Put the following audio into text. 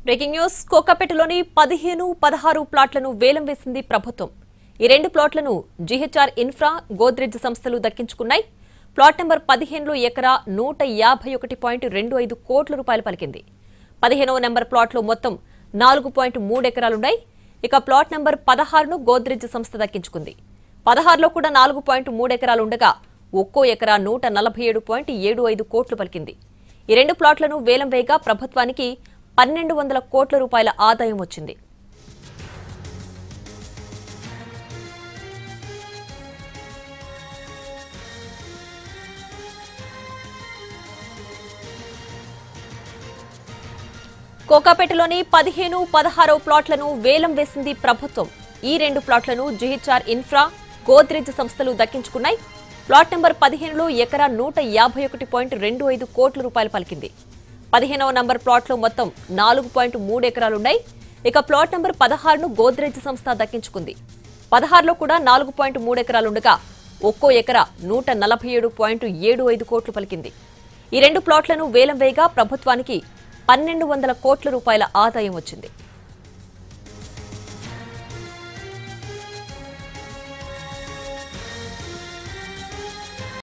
Breaking news కోకాపేటలోని 15-16 ప్లాట్లను వేలం వేసింది ప్రభుత్వం. ఈ రెండు ప్లాట్లను జీహెచ్ఆర్ ఇన్ఫ్రా, గోద్రెజ్ సంస్థలు దక్కించుకున్నాయి. ప్లాట్ నంబర్ 15లో ఎకరా 151.25 కోట్ల రూపాయలు పలికింది. 15వ నెంబర్ ప్లాట్లో మొత్తం 4.3 ఎకరాలున్నాయి. ఇక ప్లాట్ నంబర్ 16ను గోద్రెజ్ సంస్థ దక్కించుకుంది. 16లో కూడా 4.3 ఎకరాలు ఉండగా ఒక్కో ఎకరా 147.75 కోట్లు పలికింది. ఈ రెండు ప్లాట్లను వేలం వేయగా ప్రభుత్వానికి 1200 కోట్ల రూపాయల ఆదాయం వచ్చింది. కోకాపేటలోని 15-16 ప్లాట్లను వేలం వేసింది ప్రభుత్వం. ఈ రెండు ప్లాట్లను జీహెచ్ఆర్ ఇన్ఫ్రా, గోద్రెజ్ సంస్థలు దక్కించుకున్నాయి. ప్లాట్ నంబర్ 15లో ఎకరా 151.25 కోట్ల రూపాయలు పలికింది. 15వ నంబర్ ప్లాట్లో మొత్తం 4.3 ఎకరాలున్నాయి. ఇక ప్లాట్ నంబర్ 16ను గోద్రెజ్ సంస్థ దక్కించుకుంది. 16లో కూడా 4.3 ఎకరాలుండగా ఒక్కో ఎకరా 147.75 కోట్లు పలికింది. ఈ రెండు ప్లాట్లను వేలం వేయగా ప్రభుత్వానికి 1200 కోట్ల రూపాయల ఆదాయం వచ్చింది.